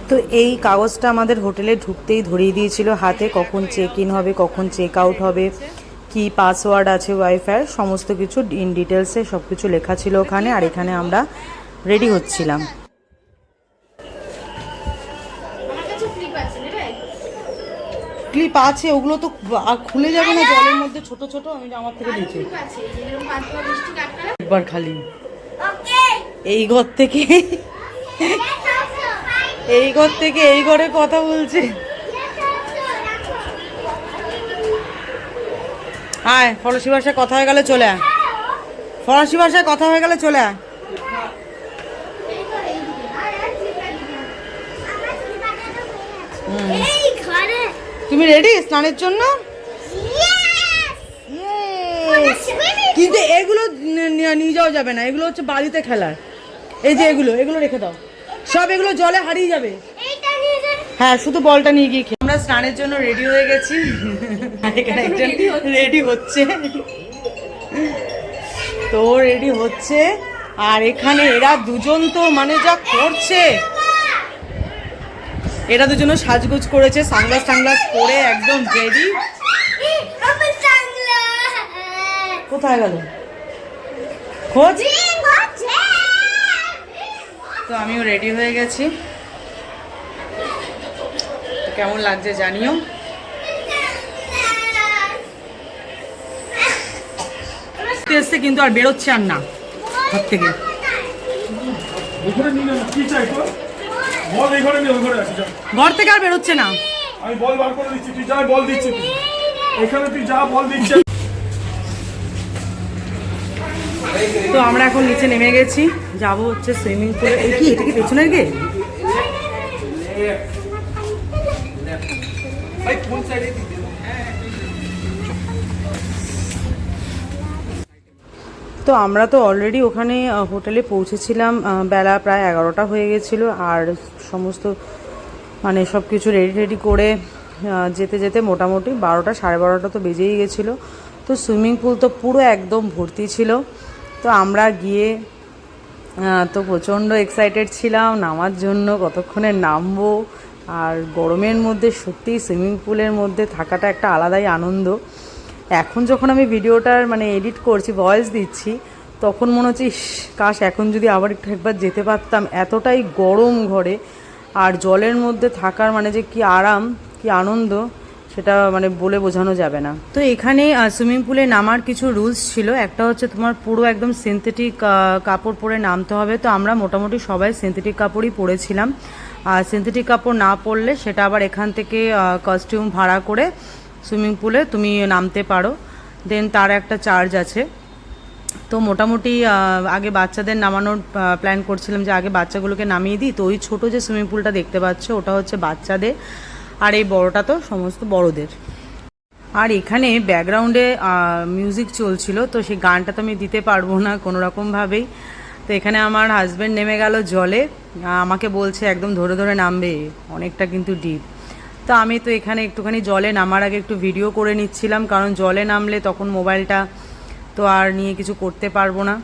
তো এই কাগজটা আমাদের হোটেলে ঢুকতেই ধরিয়ে দিয়েছিল হাতে, কখন চেক ইন হবে, কখন চেক আউট হবে, কি পাসওয়ার্ড আছে ওয়াইফাই, সমস্ত কিছু ইন ডিটেলসে সব কিছু লেখা ছিল ওখানে। আর এখানে আমরা রেডি হচ্ছিলাম। ক্লিপ আছে, ওগুলো তো খুলে যাবে না জলের মধ্যে, ছোট ছোট। আমি আমার থেকে দিচ্ছি একবার খালি এই ঘর থেকে এই ঘর থেকে এই ঘরে কথা বলছে। হ্যাঁ, ফরাসি ভাষায় কথা হয়ে গেলে চলে আয়, ফরাসি ভাষায় কথা হয়ে গেলে চলে আয়। তুমি রেডি স্নানের জন্য? কিন্তু এগুলো নিয়ে যাওয়া যাবে না, এগুলো হচ্ছে বাড়িতে খেলার। এই যে এগুলো এগুলো রেখে দাও, সব এগুলো জলে হারিয়ে যাবে। হ্যাঁ, শুধু বলটা নিয়ে গিয়ে আমরা স্নানের জন্য রেডি হয়ে গেছি। এখানে একজন রেডি হচ্ছে, তো রেডি হচ্ছে। আর এখানে এরা দুজন তো মানে যা করছে, এরা দুজনও সাজগোজ করেছে, সানগ্লাস টাংলাস পরে একদম রেডি। কোথায় গেল খোঁজ? তো আমিও রেডি হয়ে গেছি, কেমন লাগছে জানিও। এসছে কিন্তু আর বেরোচ্ছে আর না ঘর থেকে। ঘর থেকে আর বেরোচ্ছে না। আমি বল বার করে দিচ্ছি, তুই যা বল দিচ্ছি, এখানে তুই যা বল দিচ্ছি। তো আমরা এখন নিচে নেমে গেছি, যাব হচ্ছে সুইমিং পুলে। এই কি, এটা কি পেছনের গেট? তো আমরা তো অলরেডি ওখানে হোটেলে পৌঁছেছিলাম, বেলা প্রায় 11টা হয়ে গেছিলো। আর সমস্ত মানে সব কিছু রেডি করে যেতে যেতে মোটামুটি 12টা সাড়ে 12টা তো বেজেই গেছিলো। তো সুইমিং পুল তো পুরো একদম ভর্তি ছিল। তো আমরা গিয়ে তো প্রচণ্ড এক্সাইটেড ছিলাম নামার জন্য, কতক্ষণে নামবো। আর গরমের মধ্যে সত্যিই সুইমিং পুলের মধ্যে থাকাটা একটা আলাদাই আনন্দ। এখন যখন আমি ভিডিওটার মানে এডিট করছি, ভয়েস দিচ্ছি, তখন মনে হচ্ছে কাশ এখন যদি আবার একবার যেতে পারতাম। এতটাই গরম ঘরে, আর জলের মধ্যে থাকার মানে যে কি আরাম, কি আনন্দ, সেটা মানে বলে বোঝানো যাবে না। তো এখানে সুইমিং পুলে নামার কিছু রুলস ছিল। একটা হচ্ছে তোমার পুরো একদম সিনথেটিক কাপড় পরে নামতে হবে। তো আমরা মোটামুটি সবাই সিনথেটিক কাপড়ই পরেছিলাম। আর সিনথেটিক কাপড় না পরলে সেটা আবার এখান থেকে কস্টিউম ভাড়া করে সুইমিং পুলে তুমি নামতে পারো, দেন তার একটা চার্জ আছে। তো মোটামুটি আগে বাচ্চাদের নামানোর প্ল্যান করছিলাম, যে আগে বাচ্চাগুলোকে নামিয়ে দিই। তো ওই ছোটো যে সুইমিং পুলটা দেখতে পাচ্ছ, ওটা হচ্ছে বাচ্চাদের, আর এই বড়টা তো সমস্ত বড়দের। আর এখানে ব্যাকগ্রাউন্ডে মিউজিক চলছিল, তো সেই গানটা তো আমি দিতে পারবো না কোনো রকমভাবেই। তো এখানে আমার হাজব্যান্ড নেমে গেল জলে, আমাকে বলছে একদম ধরে ধরে নামবে, অনেকটা কিন্তু ডিপ। তো আমি তো এখানে একটুখানি জলে নামার আগে একটু ভিডিও করে নিচ্ছিলাম, কারণ জলে নামলে তখন মোবাইলটা তো আর নিয়ে কিছু করতে পারবো না।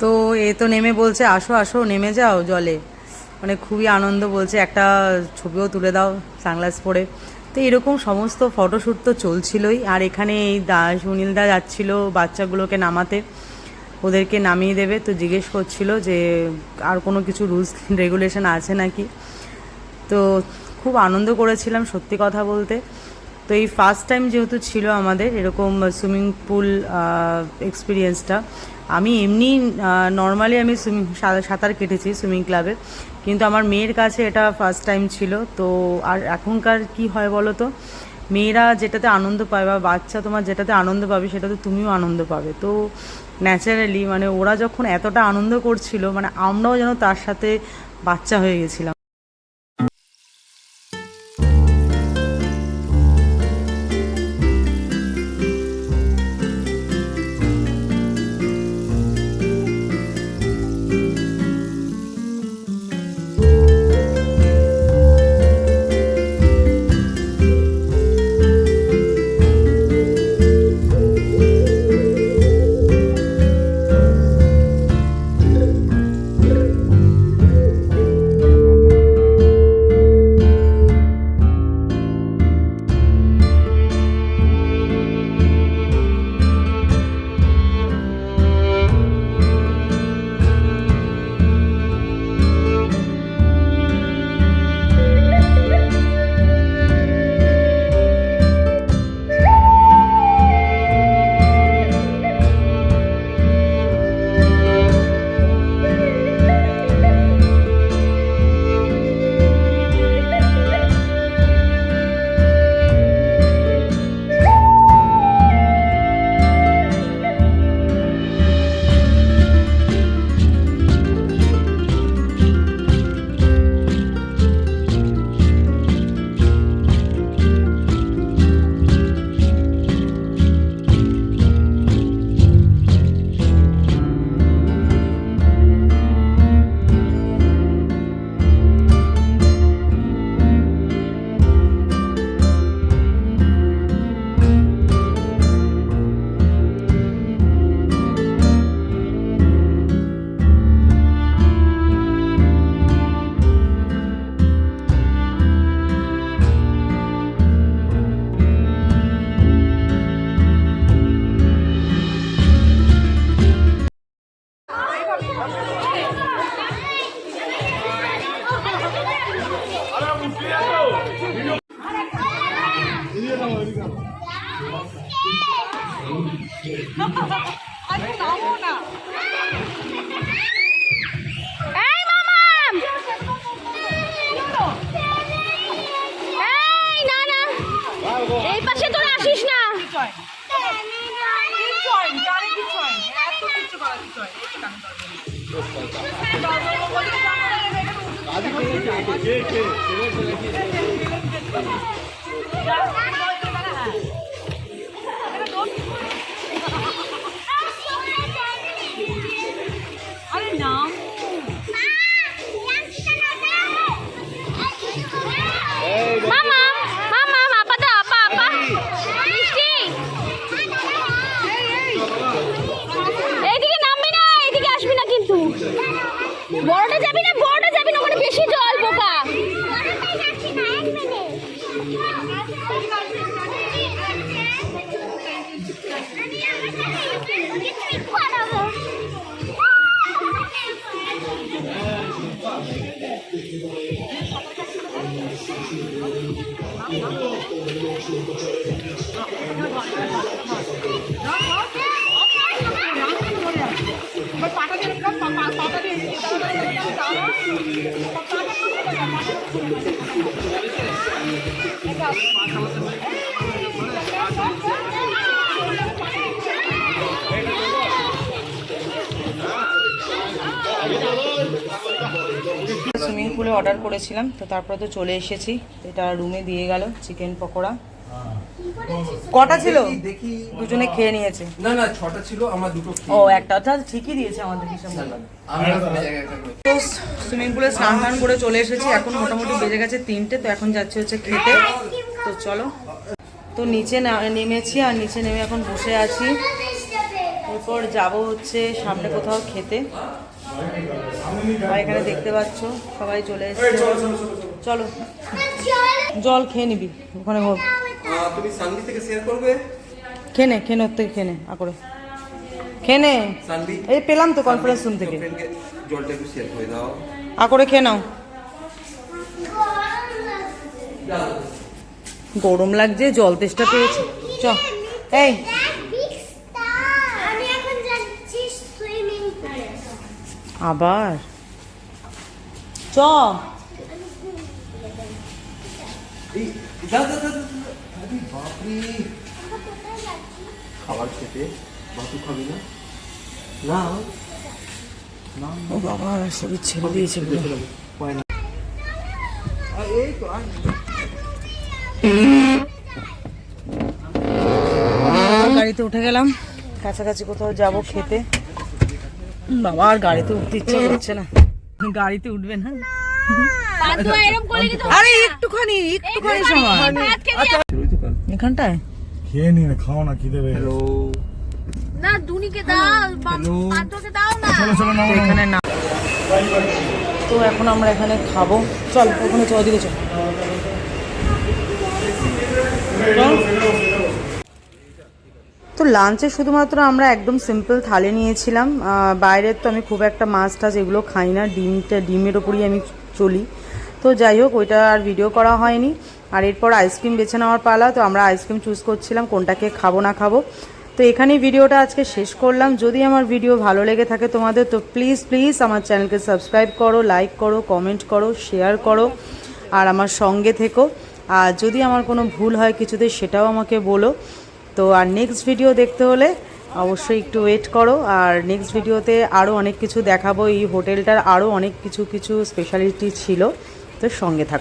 তো এ তো নেমে বলছে আসো আসো নেমে যাও জলে, মানে খুবই আনন্দ, বলছে একটা ছবিও তুলে দাও সানগ্লাস পরে। তো এরকম সমস্ত ফটোশ্যুট তো চলছিলই। আর এখানে এই সুনীলদা যাচ্ছিল বাচ্চাগুলোকে নামাতে, ওদেরকে নামিয়ে দেবে। তো জিজ্ঞেস করছিল যে আর কোনো কিছু রুলস রেগুলেশন আছে নাকি। তো খুব আনন্দ করেছিলাম সত্যি কথা বলতে। তো এই ফার্স্ট টাইম যেহেতু ছিল আমাদের এরকম সুইমিং পুল এক্সপিরিয়েন্সটা। আমি এমনি নর্মালি আমি সাঁতার কেটেছি সুইমিং ক্লাবে, কিন্তু আমার মেয়ের কাছে এটা ফার্স্ট টাইম ছিল। তো আর এখনকার কি হয় বলো তো, মেয়েরা যেটাতে আনন্দ পায় বা বাচ্চা তোমার যেটাতে আনন্দ পাবে সেটাতে তুমিও আনন্দ পাবে। তো ন্যাচারালি মানে ওরা যখন এতটা আনন্দ করছিল, মানে আমরাও যেন তার সাথে বাচ্চা হয়ে গেছিলাম। এই মামাম, এই না না, এই পাশে তোরা আসিস না। মামা মামা আপা দা আপা আপা মিষ্টি, এইদিকে নামবি না, এইদিকে আসবি না কিন্তু। বড়টা যাবি না, বড়টা যাবি না, ওখানে বেশি জল বোকা। সুইমিং পুলে অর্ডার করেছিলাম, তো তারপরে তো চলে এসেছি। এটা রুমে দিয়ে গেল চিকেন পকোড়া। কটা ছিল? দেখি দুজনে খেয়ে নিয়েছে। না না 6টা ছিল, আমার দুটো ও একটা অর্থাৎ ঠিকই দিয়েছে আমাদের হিসাব মতো। আমি জায়গায় থাকবো। তো সুইমিং পুলে স্নান টান করে চলে এসেছি, এখন মোটামুটি বেজে গেছে 3টে। তো এখন যাচ্ছে হচ্ছে খেতে। তো চলো, তো নিচে নেমেছি, আর নিচে নেমে এখন বসে আছি। এরপর যাব হচ্ছে সামনে কোথাও খেতে। এখানে দেখতে পাচ্ছ সবাই চলে এসেছে। চলো জল খেয়ে নিবি ওখানে, হোক তুমি সানভি থেকে শেয়ার করবে? খেনে খেনে ওর থেকে খেনে করে খেনে। সানভি এই পেলাম তো কনফারেন্স রুম থেকে। ফ্রেন্ডকে জলটা একটু শেয়ার করে দাও। করে খেয়ে নাও। গরম লাগছে, জল তেষ্টা পেয়েছে। চ এই আবার চ। এই দাও দাও দাও। আরে বাপরে, খাবার খেতে বাতু খাবি না? না ও বাবা, শরীর ছেড়ে দিয়েছে পুরো। এই তো গাড়িতে উঠে গেলাম, কাছাকাছি কোথাও যাব খেতে। বাবা আর গাড়িতে উঠতে ইচ্ছে করছে না। গাড়িতে উঠবে না? আরে একটুখানি সময় এখানটায় খেয়ে নি না, খাও না, কি দেবে? হ্যালো না দুনিকে দাও, পাত্রকে দাও না। চলো চলো নাও। তো এখানে না, তো এখন আমরা এখানে খাবো। চল ওখানে চল, ওদিকে চল। তো লাঞ্চে শুধুমাত্র আমরা একদম সিম্পল থালি নিয়েছিলাম। বাইরের তো আমি খুব একটা মাছ টাছ এগুলো খাই না, ডিমের ওপরই আমি চলি। তো যাই হোক, ওইটা আর ভিডিও করা হয়নি। আর এরপর আইসক্রিম বেছে নেওয়ার পালা। তো আমরা আইসক্রিম চুজ করছিলাম কোনটাকে খাবো না খাবো। তো এখানেই ভিডিওটা আজকে শেষ করলাম। যদি আমার ভিডিও ভালো লেগে থাকে তোমাদের, তো প্লিজ আমার চ্যানেলকে সাবস্ক্রাইব করো, লাইক করো, কমেন্ট করো, শেয়ার করো, আর আমার সঙ্গে থেকো। আর যদি আমার কোনো ভুল হয় কিছুতে, সেটাও আমাকে বলো। তো আর নেক্সট ভিডিও দেখতে হলে অবশ্যই একটু ওয়েট করো। আর নেক্সট ভিডিওতে আরও অনেক কিছু দেখাবো। এই হোটেলটার আরও অনেক কিছু স্পেশালিটি ছিল, তো সঙ্গে থাকো।